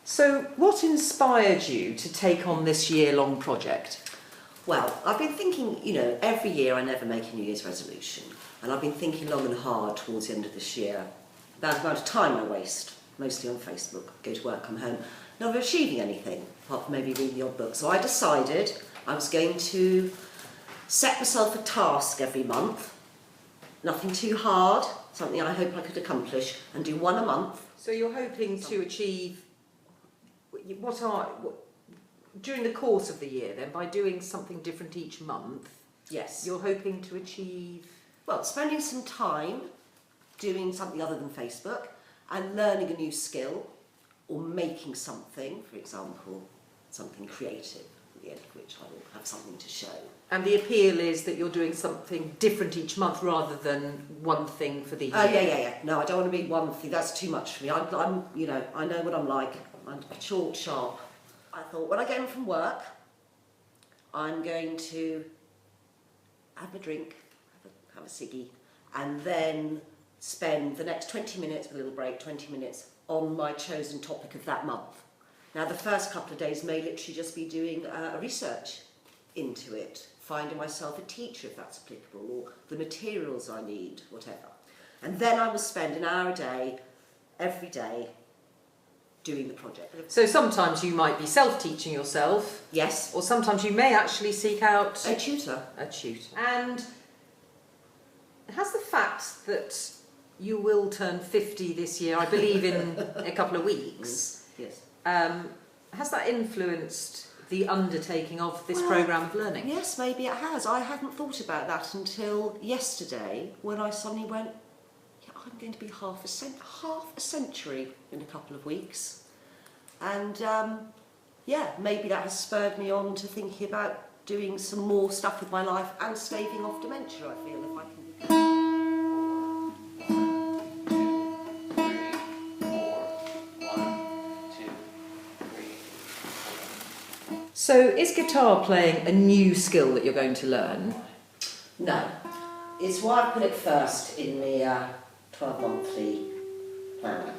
So what inspired you to take on this year-long project? Well, I've been thinking, every year I never make a New Year's resolution. And I've been thinking long and hard towards the end of this year about the amount of time I waste, mostly on Facebook, go to work, come home, never achieving anything, apart from maybe reading the odd book. So I decided I was going to set myself a task every month, nothing too hard, something I hope I could accomplish, and do one a month. So you're hoping to achieve, during the course of the year then, by doing something different each month, Yes. you're hoping to achieve... Well, spending some time doing something other than Facebook and learning a new skill or making something, for example, something creative, at the end of which I will have something to show. And the appeal is that you're doing something different each month rather than one thing for the year. Yeah. No, I don't want to be one thing. That's too much for me. I'm I know what I'm like. I'm short, sharp. I thought when I get home from work, I'm going to have a drink, have a ciggy, and then spend the next 20 minutes, with a little break, 20 minutes, on my chosen topic of that month. Now, the first couple of days may literally just be doing a research into it, finding myself a teacher if that's applicable, or the materials I need, whatever. And then I will spend an hour a day, every day, doing the project. So sometimes you might be self-teaching yourself. Yes. Or sometimes you may actually seek out... A tutor. A tutor. And has the fact that you will turn 50 this year, I believe in a couple of weeks, Yes. has that influenced the undertaking of this programme of learning? Yes, maybe it has. I hadn't thought about that until yesterday when I suddenly went, yeah, I'm going to be half a century in a couple of weeks. And maybe that has spurred me on to thinking about doing some more stuff with my life and staving off dementia, I feel, if I can. So is guitar playing a new skill that you're going to learn? No. It's why I put it first in the 12-monthly plan.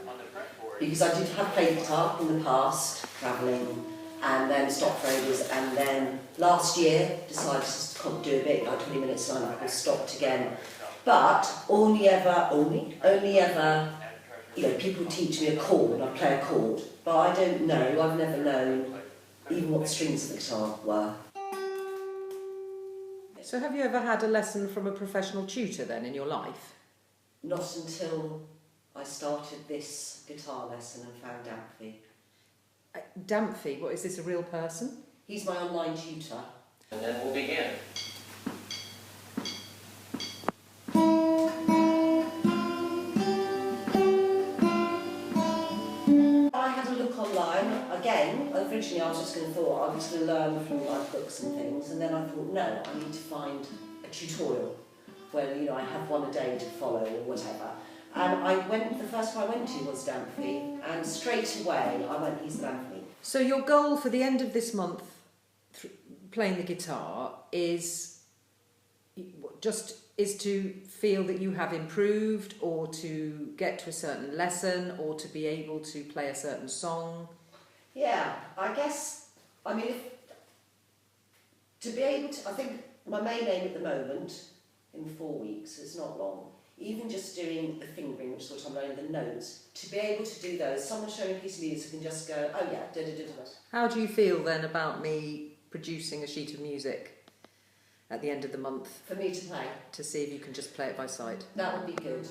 Because I did have played guitar in the past, travelling, and then stopped for ages, and then last year decided to do a bit, like 20 minutes, and I stopped again. But only ever, people teach me a chord, I play a chord, but I don't know, I've never known even what the strings of the guitar were. So have you ever had a lesson from a professional tutor then in your life? Not until I started this guitar lesson and found Damphy. Damphy, what is this, a real person? He's my online tutor. And then we'll begin. I had a look online. Again, originally I was just going to learn from like books and things, and then I thought, no, I need to find a tutorial where I have one a day to follow or whatever. And the first one I went to was Damphy, and straight away I went, he's Damphy. So your goal for the end of this month, playing the guitar, is to feel that you have improved, or to get to a certain lesson, or to be able to play a certain song? Yeah, I guess, I think my main aim at the moment, in 4 weeks, is not long. Even just doing the fingering, which is what I'm learning, the notes, to be able to do those, someone showing a piece of music and just go, oh yeah, da-da-da-da. How do you feel then about me producing a sheet of music at the end of the month? For me to play? To see if you can just play it by sight. That would be good.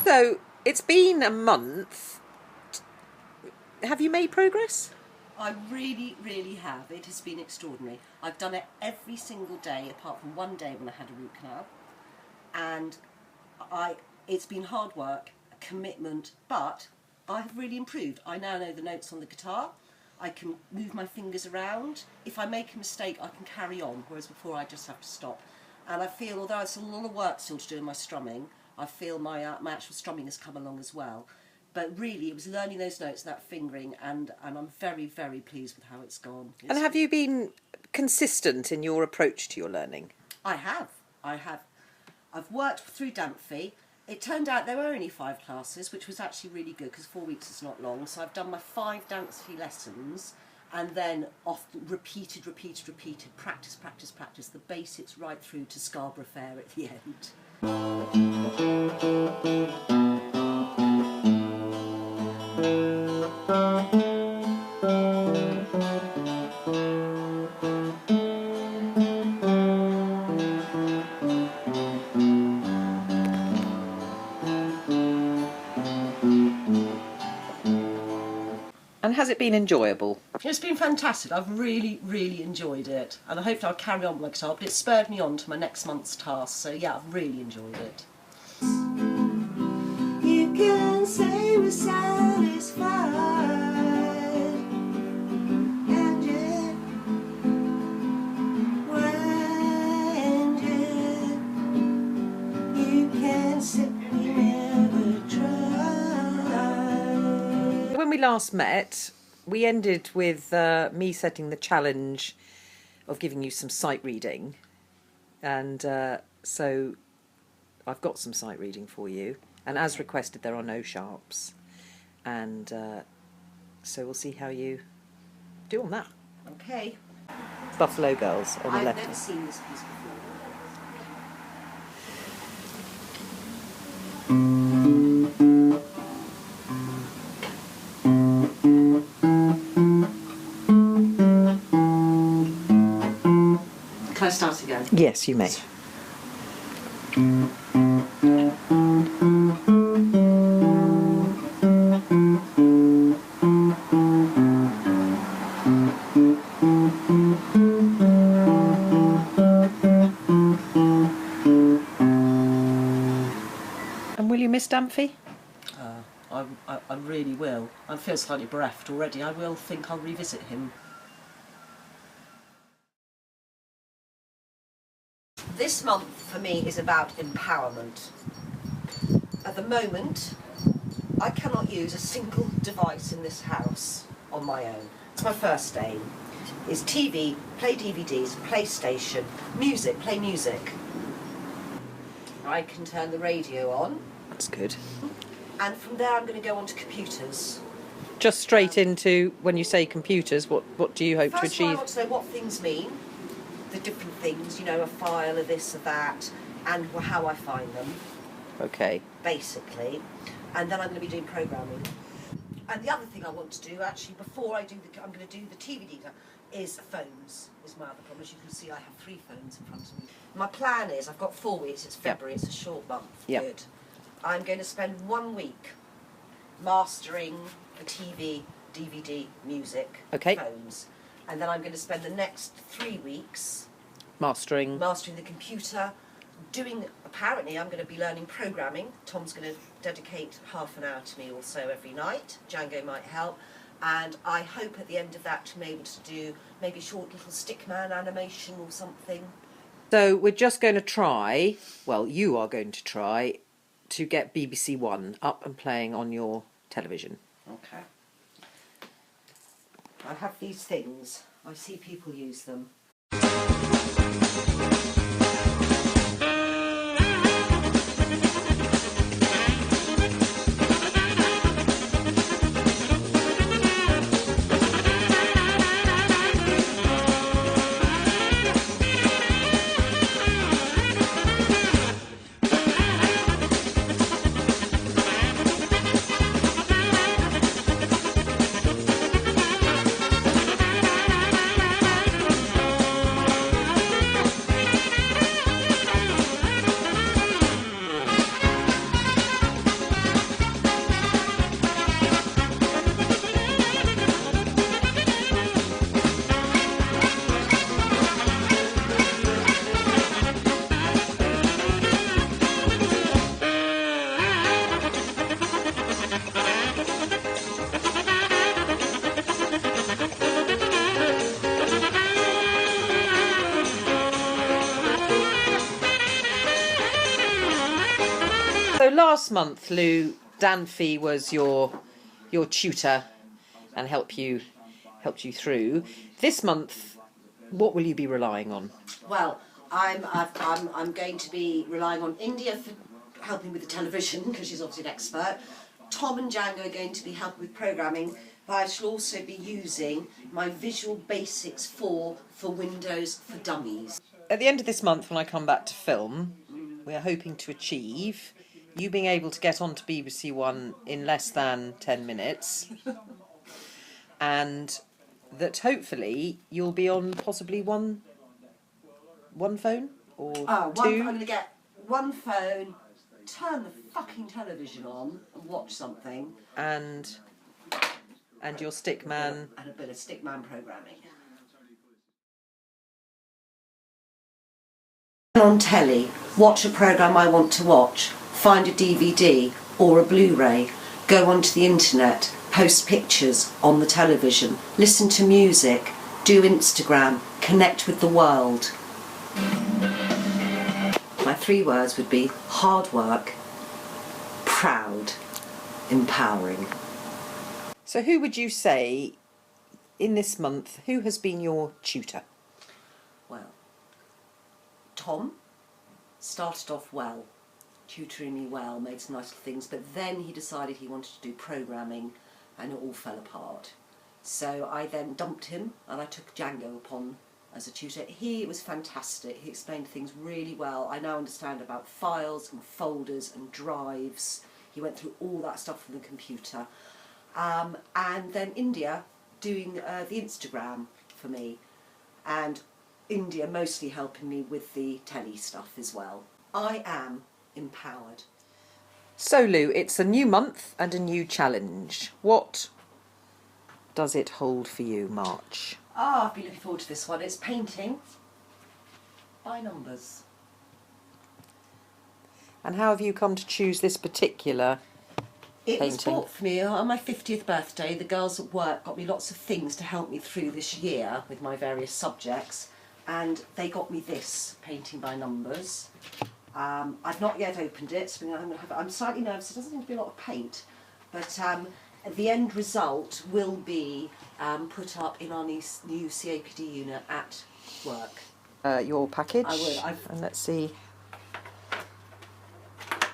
So, it's been a month. Have you made progress? I really, really have. It has been extraordinary. I've done it every single day, apart from one day when I had a root canal. And it's been hard work, a commitment, but I have really improved. I now know the notes on the guitar. I can move my fingers around. If I make a mistake, I can carry on, whereas before I just have to stop. And I feel, although it's a lot of work still to do in my strumming, I feel my actual strumming has come along as well. But really, it was learning those notes, that fingering, and I'm very, very pleased with how it's gone. And have you been consistent in your approach to your learning? I have. I've worked through Damphy. It turned out there were only 5 classes, which was actually really good because 4 weeks is not long. So I've done my 5 Damphy lessons and then repeated, practice, the basics right through to Scarborough Fair at the end. And has it been enjoyable? It's been fantastic. I've really, really enjoyed it. And I hope I'll carry on with my guitar, but it spurred me on to my next month's task. So yeah, I've really enjoyed it. You can say we're satisfied, and yet, when yet, you can say we never tried. When we last met, we ended with me setting the challenge of giving you some sight reading. And so I've got some sight reading for you. And as requested, there are no sharps. And so we'll see how you do on that. Okay. Buffalo Girls on the left. I've never seen this piece before. Can I start again? Yes, you may. And will you miss Damphy? I really will. I feel slightly bereft already. I will think I'll revisit him. This month for me is about empowerment. At the moment, I cannot use a single device in this house on my own. It's my first aim. Is TV, play DVDs, PlayStation, music, play music. I can turn the radio on. That's good. And from there I'm going to go on to computers. Just straight into, when you say computers, what do you hope to First of all, I achieve? want to know what things mean, the different things, you know, a file, a this, a that, and how I find them. Okay. Basically. And then I'm going to be doing programming. And the other thing I want to do, actually, before I do I'm going to do the TV data, is phones, is my other problem. As you can see, I have 3 phones in front of me. My plan is, I've got 4 weeks, it's February, It's a short month. Good. I'm going to spend 1 week mastering the TV, DVD, music, phones. And then I'm going to spend the next 3 weeks Mastering the computer, apparently I'm going to be learning programming. Tom's going to dedicate half an hour to me or so every night. Django might help. And I hope at the end of that to be able to do maybe short little stickman animation or something. So we're just going to try, well, you are going to try to get BBC One up and playing on your television. Okay. I have these things. I see people use them. So last month, Lou, Danfy was your tutor and helped you through. This month, what will you be relying on? Well, I'm going to be relying on India for helping with the television because she's obviously an expert. Tom and Django are going to be helping with programming, but I shall also be using my Visual Basics 4 for Windows for Dummies. At the end of this month, when I come back to film, we are hoping to achieve you being able to get onto BBC One in less than 10 minutes, and that hopefully you'll be on possibly one phone or two. I'm going to get one phone, turn the fucking television on and watch something. And your stickman. And a bit of stickman programming. On telly, watch a programme I want to watch, find a DVD or a Blu-ray, go onto the internet, post pictures on the television, listen to music, do Instagram, connect with the world. My 3 words would be hard work, proud, empowering. So who would you say in this month, who has been your tutor? Well, Tom started off well, tutoring me well, made some nice things, but then he decided he wanted to do programming and it all fell apart. So I then dumped him and I took Django upon as a tutor. He was fantastic. He explained things really well. I now understand about files and folders and drives. He went through all that stuff from the computer. And then India doing the Instagram for me, and India mostly helping me with the telly stuff as well. I am empowered. So Lou, it's a new month and a new challenge. What does it hold for you, March? I've been looking forward to this one. It's painting by numbers. And how have you come to choose this particular It was painting? bought for me on my 50th birthday. The girls at work got me lots of things to help me through this year with my various subjects, and they got me this painting by numbers. I've not yet opened it, so I'm slightly nervous. It doesn't seem to be a lot of paint, but the end result will be put up in our new CAPD unit at work. Your package? I will. And let's see.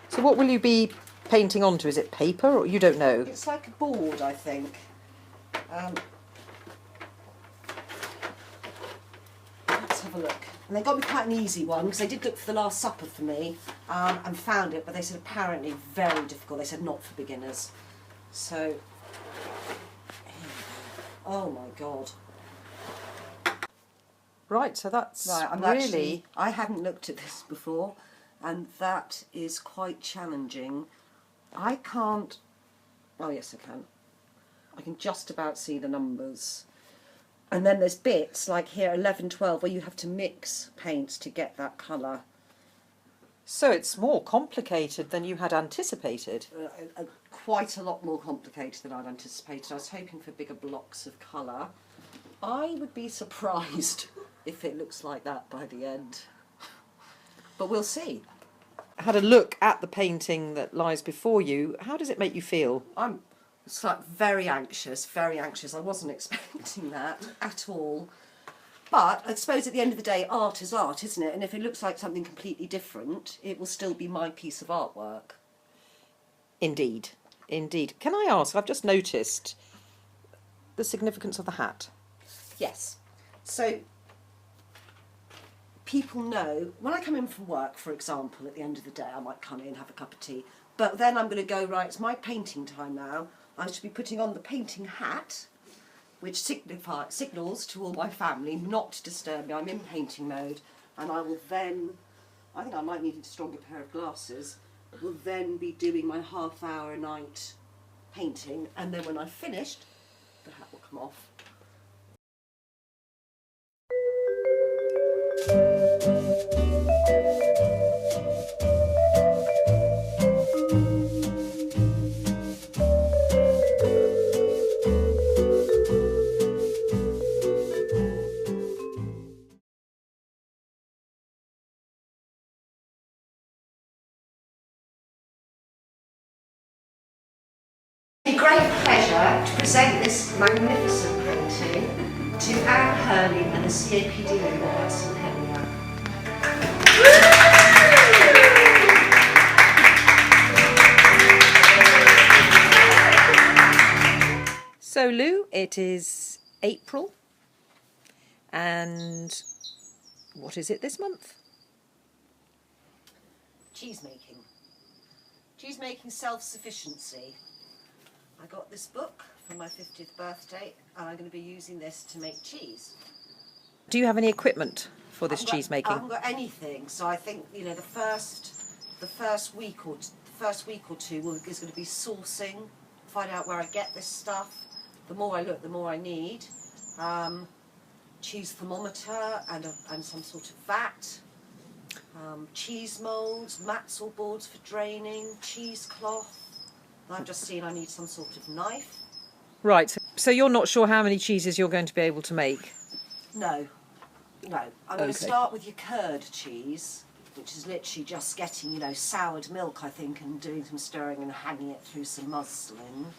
So what will you be painting onto? Is it paper or you don't know? It's like a board, I think. Let's have a look. And they got me quite an easy one because they did look for the Last Supper for me and found it, but they said apparently very difficult. They said not for beginners. So, oh my god. Right, so that's Right, I hadn't looked at this before, and that is quite challenging. I can't, oh yes I can. I can just about see the numbers. And then there's bits, like here 11, 12, where you have to mix paints to get that colour. So it's more complicated than you had anticipated. Quite a lot more complicated than I'd anticipated. I was hoping for bigger blocks of colour. I would be surprised if it looks like that by the end. But we'll see. I had a look at the painting that lies before you. How does it make you feel? I'm very anxious, very anxious. I wasn't expecting that at all. But I suppose at the end of the day, art is art, isn't it? And if it looks like something completely different, it will still be my piece of artwork. Indeed, indeed. Can I ask, I've just noticed the significance of the hat. Yes. So people know, when I come in from work, for example, at the end of the day, I might come in, have a cup of tea, but then I'm going to go, right, it's my painting time now. I should be putting on the painting hat, which signals to all my family not to disturb me. I'm in painting mode, and I will then, I think I might need a stronger pair of glasses, will then be doing my half-hour a night painting, and then when I've finished, the hat will come off. great pleasure to present this magnificent painting to Anne Hurley and the CAPD of St Helier. So Lou, it is April, and what is it this month? Cheese making. Cheese making self-sufficiency. I got this book for my 50th birthday and I'm going to be using this to make cheese. Do you have any equipment for this cheese I making? haven't got anything, so I think, you know, the first week or two is going to be sourcing, find out where I get this stuff. The more I look, the more I need. Cheese thermometer and some sort of vat. Cheese moulds, mats or boards for draining, cheesecloth. I've just seen I need some sort of knife. Right, so you're not sure how many cheeses you're going to be able to make? No. I'm going to start with your curd cheese, which is literally just getting, you know, soured milk, I think, and doing some stirring and hanging it through some muslin.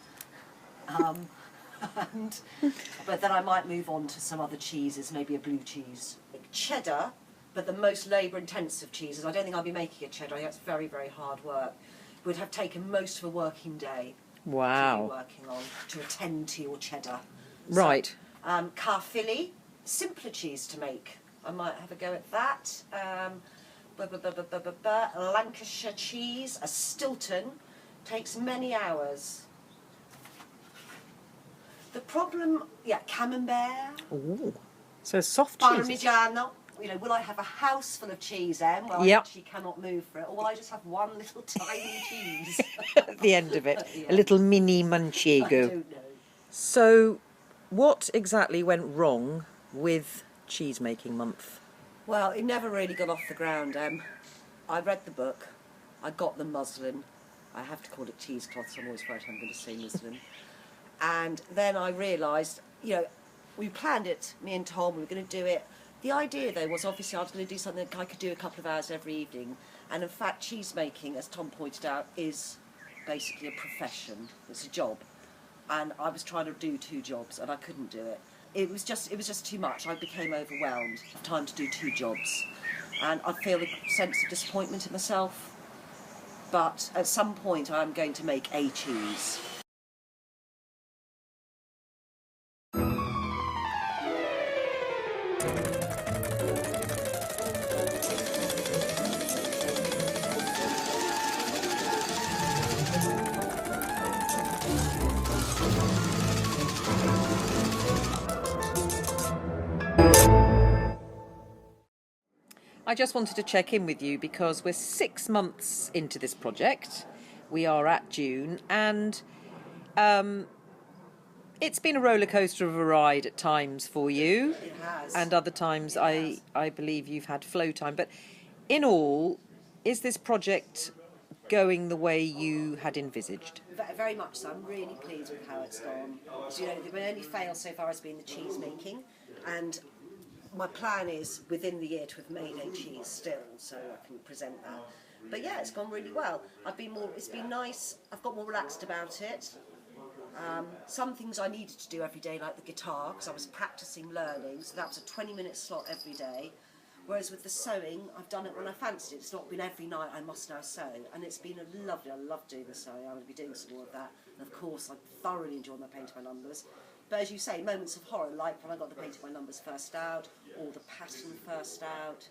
But then I might move on to some other cheeses, maybe a blue cheese. Cheddar, but the most labour-intensive cheeses. I don't think I'll be making a cheddar. It's very, very hard work. It would have taken most of a working day to be working on, to attend to your cheddar. Right. So, Caerphilly, simpler cheese to make. I might have a go at that. Lancashire cheese, a Stilton, takes many hours. The problem, Camembert. Ooh, so soft cheese. Parmigiano. You know, will I have a house full of cheese then where I actually cannot move for it, or will I just have one little tiny cheese at the end of it? A little mini manchego. I don't know. So, what exactly went wrong with cheese making month? Well, it never really got off the ground. I read the book, I got the muslin. I have to call it cheesecloth, so I'm always afraid I'm going to say muslin. And then I realised, you know, we planned it, me and Tom, we were going to do it. The idea, though, was obviously I was going to do something that I could do a couple of hours every evening. And in fact, cheese making, as Tom pointed out, is basically a profession. It's a job. And I was trying to do 2 jobs, and I couldn't do it. It was just too much. I became overwhelmed. Time to do 2 jobs. And I feel a sense of disappointment in myself. But at some point, I'm going to make a cheese. I just wanted to check in with you because we're 6 months into this project. We are at June, and it's been a roller coaster of a ride at times for you. It has. And other times I believe you've had flow time. But in all, is this project going the way you had envisaged? Very much so. I'm really pleased with how it's gone. So, you know, the only fail so far has been the cheese making, and my plan is within the year to have made a cheese still, so I can present that. But yeah, it's gone really well. It's been nice. I've got more relaxed about it. Some things I needed to do every day, like the guitar, because I was practicing learning, so that was a 20-minute slot every day. Whereas with the sewing, I've done it when I fancied it. It's not been every night I must now sew, and it's been lovely. I love doing the sewing. I'm going to be doing some more of that. And of course, I thoroughly enjoy my painting by numbers. But as you say, moments of horror, like when I got the painting by numbers first out, or the pattern first out.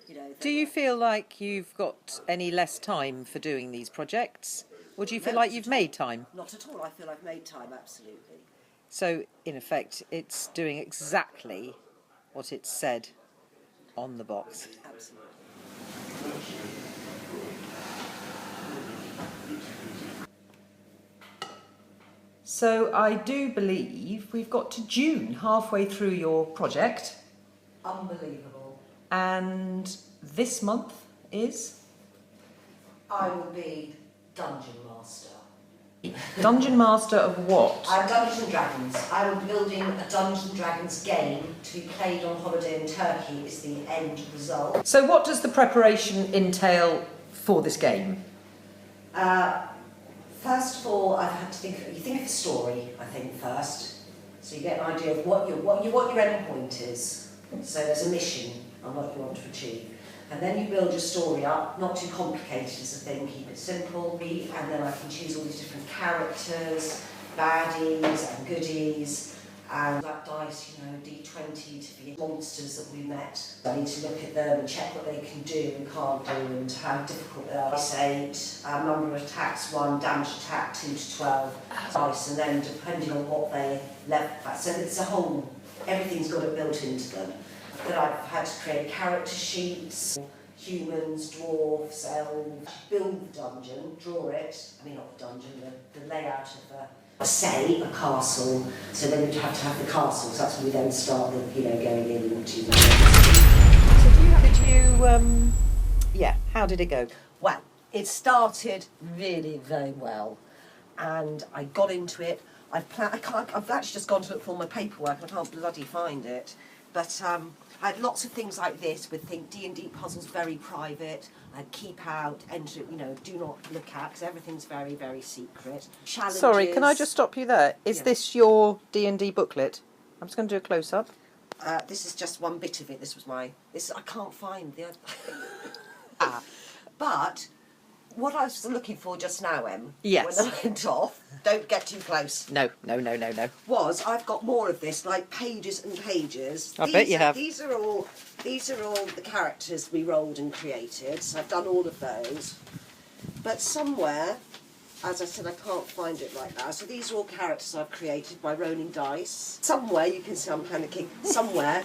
You know. Do you feel like you've got any less time for doing these projects? Or do you feel like you've made time? Not at all. I feel I've made time, absolutely. So, in effect, it's doing exactly what it said on the box. Absolutely. So, I do believe we've got to June, halfway through your project. Unbelievable. And this month is? I will be Dungeon Master. Dungeon Master of what? I'm Dungeons and Dragons. I will be building a Dungeons and Dragons game to be played on holiday in Turkey is the end result. So what does the preparation entail for this game? First of all, I've had to you think of a story, I think, first. So you get an idea of what your end point is. So there's a mission and what you want to achieve. And then you build your story up, not too complicated as a thing, keep it simple. And then I can choose all these different characters, baddies and goodies. And that dice, D20 to be monsters that we met. I need to look at them and check what they can do and can't do and how difficult they are. Dice 8, number of attacks 1, damage attack 2 to 12 dice, and then depending on what they left at. So it's a whole, everything's got it built into them. Then I've had to create character sheets, humans, dwarves, elves, build the dungeon, draw it, not the dungeon, the layout of a castle, so then you'd have to have the castle, so that's when we then start going into the... So how did it go? Well, it started really very well, and I got into it. I've actually just gone to look for all my paperwork, and I can't bloody find it, but I had lots of things like this with D&D puzzles, very private. I'd keep out, enter, do not look at, because everything's very, very secret. Challenges. Sorry, can I just stop you there? Is this your D&D booklet? I'm just going to do a close-up. This is just one bit of it. This was I can't find the other... But what I was looking for just now, Em, yes, when I went off, don't get too close. No. Was I've got more of this, like pages and pages. I bet you have. These are all the characters we rolled and created. So I've done all of those. But somewhere, as I said, I can't find it right now. So these are all characters I've created by rolling dice. Somewhere, you can see I'm panicking. Somewhere,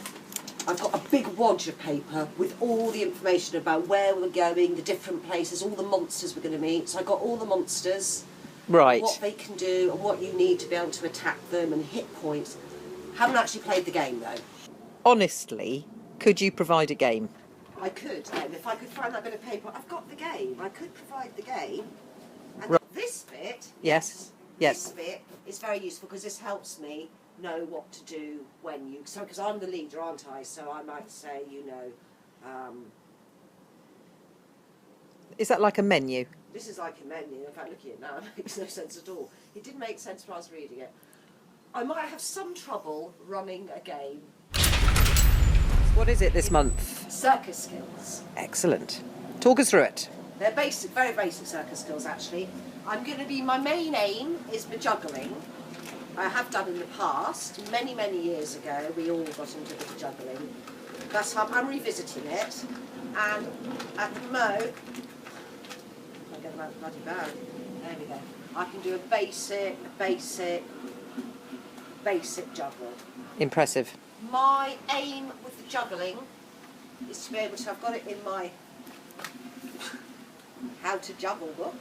I've got a big wad of paper with all the information about where we're going, the different places, all the monsters we're going to meet. So I got all the monsters, right, what they can do and what you need to be able to attack them and hit points. Haven't actually played the game though. Honestly, could you provide a game? I could, if I could find that bit of paper. I've got the game. I could provide the game. And right. This bit, yes, this bit is very useful because this helps me know what to do when you... So, because I'm the leader, aren't I? So I might say, Is that like a menu? This is like a menu. In fact, looking at it now, it makes no sense at all. It didn't make sense when I was reading it. I might have some trouble running a game. What is it this month? Circus skills. Excellent. Talk us through it. They're basic, very basic circus skills, actually. I'm going to be... My main aim is the juggling. I have done in the past, many, many years ago, we all got into the juggling. That's how I'm revisiting it, and at the moment, I'll get that bloody bag. There we go. I can do a basic juggle. Impressive. My aim with the juggling is to be able to, I've got it in my how to juggle book.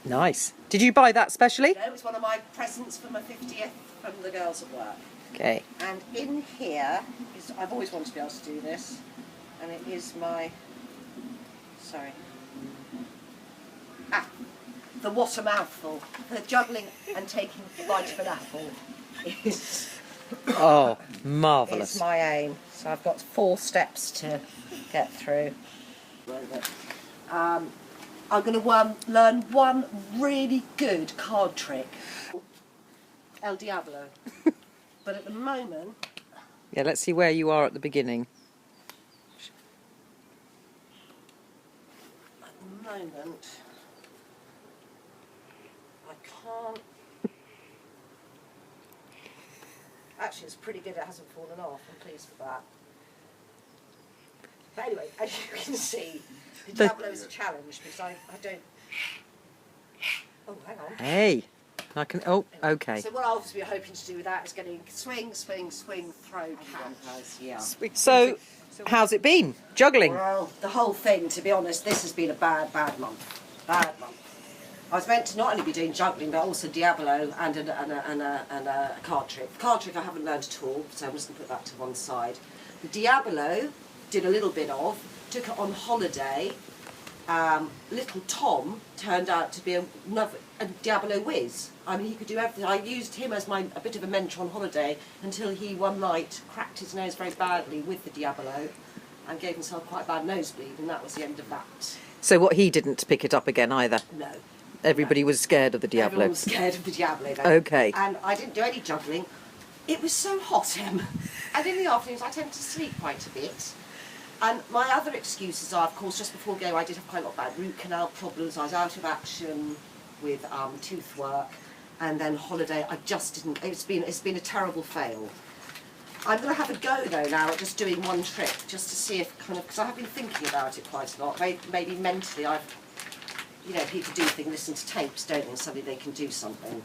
Nice. Did you buy that specially? No, it's one of my presents for my 50th from the girls at work. Okay. And in here is, I've always wanted to be able to do this, and it is my, the what a mouthful. The juggling and taking a bite of an apple is... Oh, marvellous. It's my aim. So I've got 4 steps to get through. I'm going to learn one really good card trick. El Diablo. But at the moment... Yeah, let's see where you are at the beginning. At the moment... I can't... Actually, it's pretty good. It hasn't fallen off. I'm pleased with that. But anyway, as you can see, the Diablo is a challenge because I don't... Oh, hang on. Hey, I can... Oh, okay. So what I'll obviously be hoping to do with that is getting swing, throw, catch. Yeah. So, how's it been? Juggling? Well, the whole thing, to be honest, this has been a bad month. Bad month. I was meant to not only be doing juggling, but also Diablo and a card trick. The card trick I haven't learned at all, so I'm just going to put that to one side. The Diablo did a little bit of, took it on holiday. Little Tom turned out to be a Diablo whiz. I mean, he could do everything. I used him as a bit of a mentor on holiday until he one night cracked his nose very badly with the Diablo and gave himself quite a bad nosebleed, and that was the end of that. So what, he didn't pick it up again either? No. Everybody was scared of the Diablo. Everyone was scared of the Diablo then. Okay. And I didn't do any juggling. It was so hot, Em. And in the afternoons I tend to sleep quite a bit. And my other excuses are, of course, just before go I did have quite a lot of bad root canal problems. I was out of action with tooth work, and then holiday. I just didn't. It's been a terrible fail. I'm going to have a go though now at just doing one trick, just to see if because I have been thinking about it quite a lot. Maybe mentally people do things, listen to tapes, don't they, and suddenly they can do something.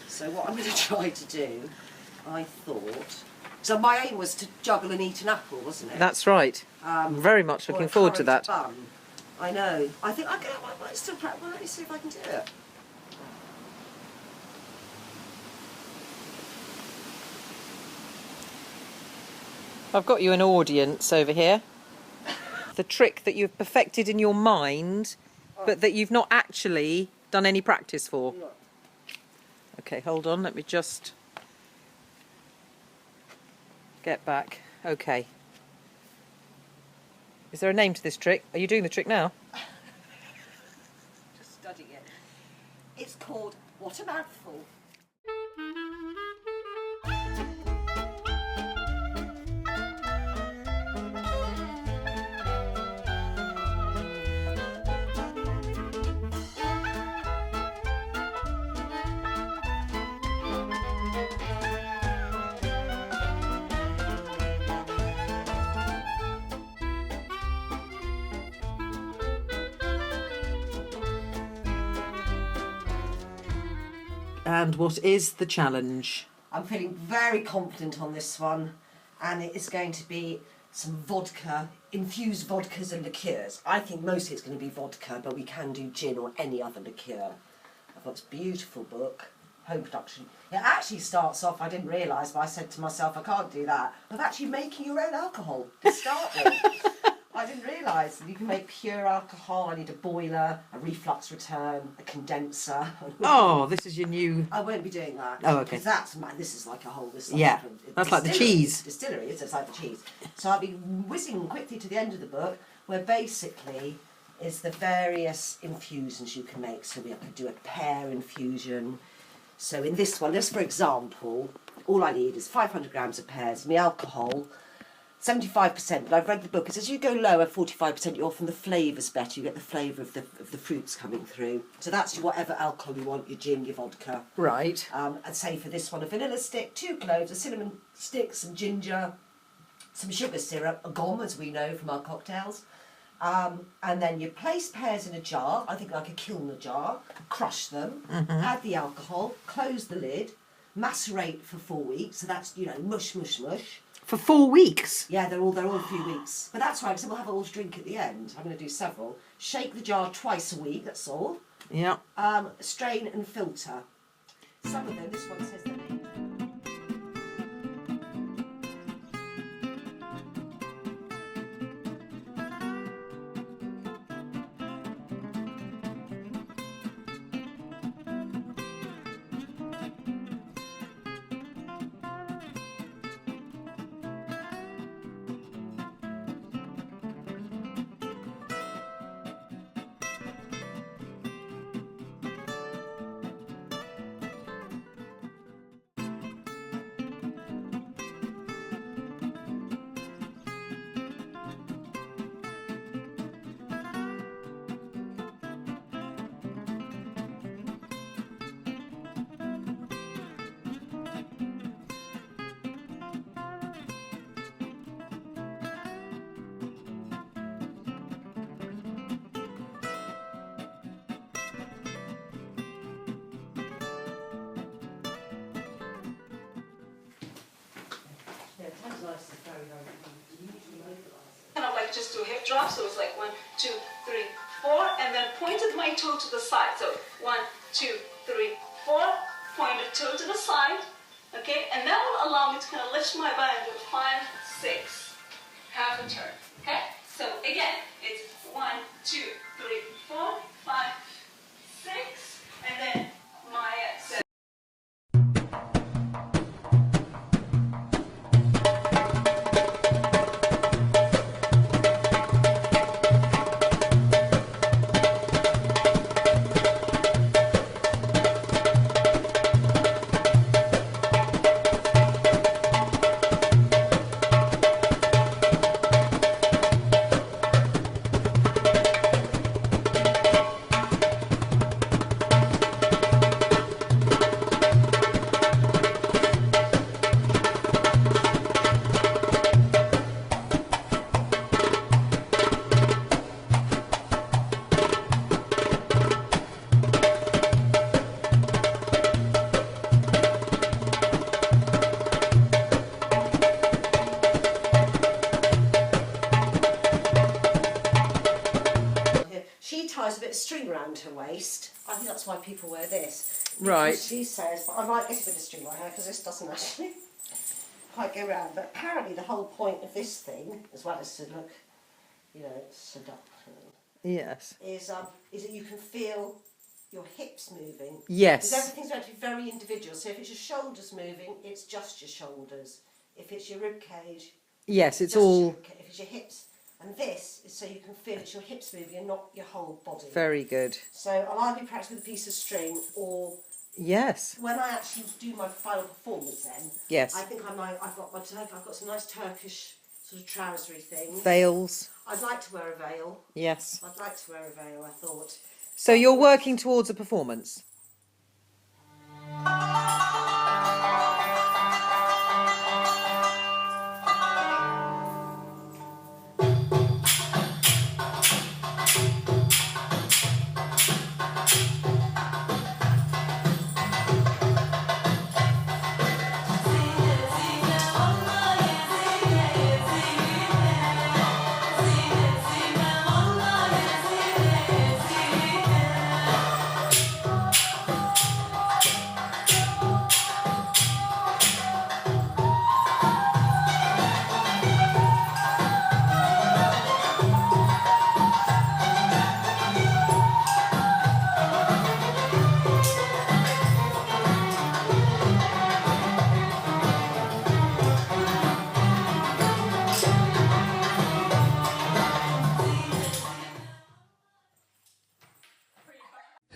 So what I'm going to try to do, I thought. So my aim was to juggle and eat an apple, wasn't it? That's right. I'm very much looking forward to that. Bun. I know. I think I might still practice. Well, let me see if I can do it. I've got you an audience over here. The trick that you've perfected in your mind, but that you've not actually done any practice for. No. Okay, hold on. Let me just get back. Okay. Is there a name to this trick? Are you doing the trick now? Just studying it. It's called What a Mouthful. And what is the challenge? I'm feeling very confident on this one, and it is going to be some vodka, infused vodkas and liqueurs. I think mostly it's going to be vodka, but we can do gin or any other liqueur. I've got this beautiful book, Home Production. It actually starts off, I didn't realise, but I said to myself, I can't do that, of actually making your own alcohol to start with. I didn't realise you can make pure alcohol. I need a boiler, a reflux return, a condenser. Oh, this is your new... I won't be doing that. Oh, okay. Because this is like a whole... Yeah, that's like the cheese. Distillery, it's like the cheese. So I'll be whizzing quickly to the end of the book, where basically is the various infusions you can make. So I could do a pear infusion. So in this one, just for example, all I need is 500 grams of pears, my alcohol, 75%, but I've read the book. It says you go lower, 45%, you're often the flavour's better. You get the flavour of the fruits coming through. So that's whatever alcohol you want, your gin, your vodka. Right. I'd say for this one, a vanilla stick, 2 cloves, a cinnamon stick, some ginger, some sugar syrup, a gom, as we know from our cocktails. And then you place pears in a jar, I think like a Kilner jar, crush them, add the alcohol, close the lid, macerate for 4 weeks. So that's, mush, mush, mush. For 4 weeks? Yeah, they're all a few weeks. But that's right, because we'll have it all to drink at the end. I'm going to do several. Shake the jar twice a week, that's all. Yeah. Strain and filter. Some of them, this one says their name. Kind of like just do hip drop, so it's like 1, 2, 3, 4, and then pointed my toe to the side. So 1, 2, 3, 4, point the toe to the side, okay, and that will allow me to kind of lift my butt and do 5, 6, half a turn, okay. So again, it's 1, 2, 3, 4, 5, 6, and then my exit. string around her waist. I think that's why people wear this. Right. Because she says, but I might get a bit of string right here because this doesn't actually quite go round. But apparently the whole point of this thing, as well as to look, you know, seductive, Yes. is that you can feel your hips moving. Yes. Because everything's meant to be very individual. So if it's your shoulders moving, it's just your shoulders. If it's your rib cage, Yes, it's just all your rib cage. If it's your hips, and this is so you can feel it's your hips moving and not your whole body. very good. So I'll either practice with a piece of string, or Yes. when I actually do my final performance, then Yes. I think I've got some nice Turkish sort of trousery things. Veils. I'd like to wear a veil. Yes. I'd like to wear a veil, I thought. So you're working towards a performance.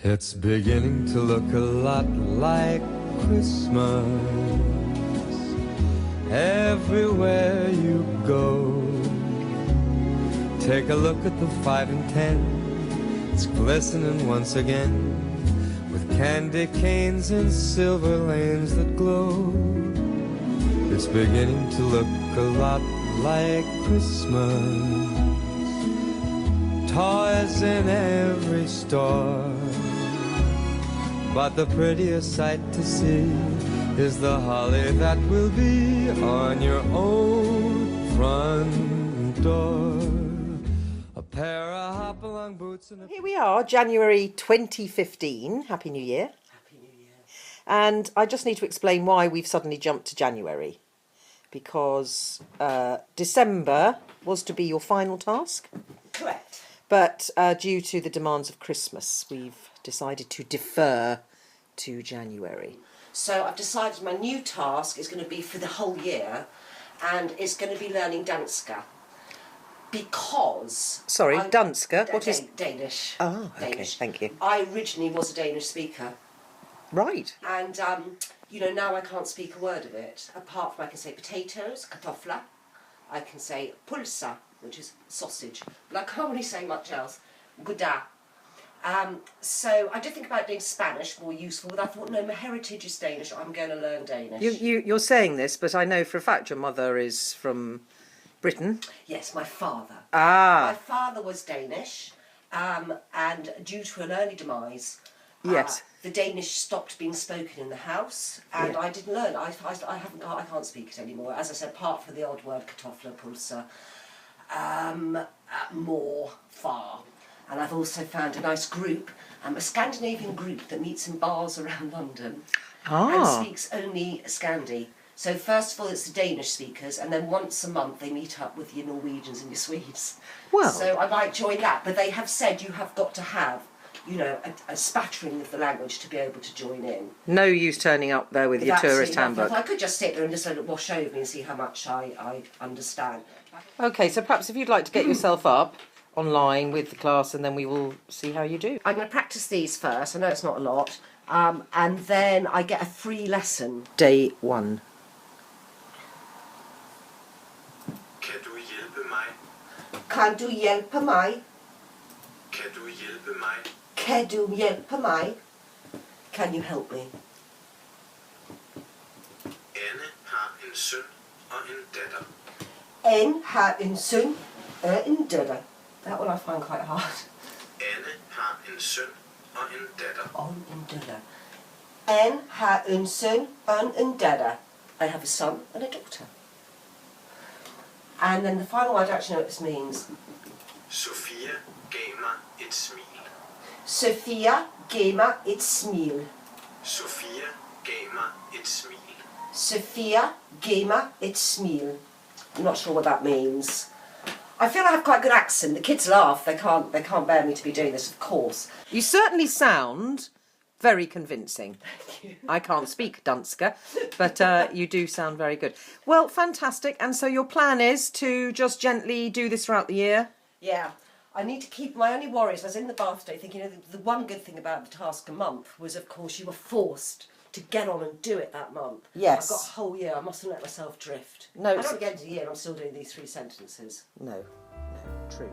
It's beginning to look a lot like Christmas everywhere you go. Take a look at the 5 and 10. It's glistening once again with candy canes and silver lanes that glow. It's beginning to look a lot like Christmas. Toys in every store. But the prettiest sight to see is the holly that will be on your own front door. A pair of hop-along boots and a... Here we are, January 2015. Happy New Year. Happy New Year. And I just need to explain why we've suddenly jumped to January. Because December was to be your final task. Correct. But due to the demands of Christmas, we've decided to defer to January. So I've decided my new task is going to be for the whole year, and it's going to be learning Danska. Because... Sorry, Danska? What is... Danish. Oh, okay, Danish. thank you. I originally was a Danish speaker. Right. And, you know, now I can't speak a word of it. Apart from I can say potatoes, kartoffler. I can say pulsa, which is sausage. But I can't really say much else. Gouda. So I did think about doing Spanish, more useful, but I thought, no, my heritage is Danish. I'm going to learn Danish. You're saying this, but I know for a fact your mother is from Britain. Yes, my father. Ah. My father was Danish, and due to an early demise, Yes. the Danish stopped being spoken in the house, and Yeah. I didn't learn. I can't speak it anymore. As I said, apart from the odd word kartoffler, pulsa, more, far. And I've also found a nice group, a Scandinavian group that meets in bars around London and speaks only Scandi. So first of all, it's the Danish speakers, and then once a month they meet up with your Norwegians and your Swedes. Well. So I might join that, but they have said you have got to have, you know, a spattering of the language to be able to join in. No use turning up there with your tourist handbook. I could just sit there and just let it wash over me and see how much I understand. Okay, so perhaps if you'd like to get yourself up online with the class, and then we will see how you do. I'm going to practice these first. I know it's not a lot. And then I get a free lesson. Day 1. Kan du hjælpe mig? Kan du hjælpe mig? Kan du hjælpe mig? Kan du hjælpe mig? Can you help me? Anne har en søn og en datter. Anne har en søn og en datter. That one I find quite hard. Anne har en søn og en datter. Og en datter. Anne har en søn og en datter. I have a son and a daughter. And then the final one, I don't actually know what this means. Sofia gav mig et smil. Sofia gav mig ett smil. Sofia gav mig ett smil. Sofia gav mig ett smil. I'm not sure what that means. I feel I have quite a good accent. The kids laugh. They can't bear me to be doing this, of course. You certainly sound very convincing. I can't speak Danska, but you do sound very good. Well, fantastic. And so your plan is to just gently do this throughout the year? Yeah. I need to keep, my only worry is I was in the bath today thinking, the one good thing about the task a month was, of course, you were forced to get on and do it that month. Yes. I've got a whole year. I mustn't let myself drift. No, I don't get into the year and I'm still doing these 3 sentences. No, true.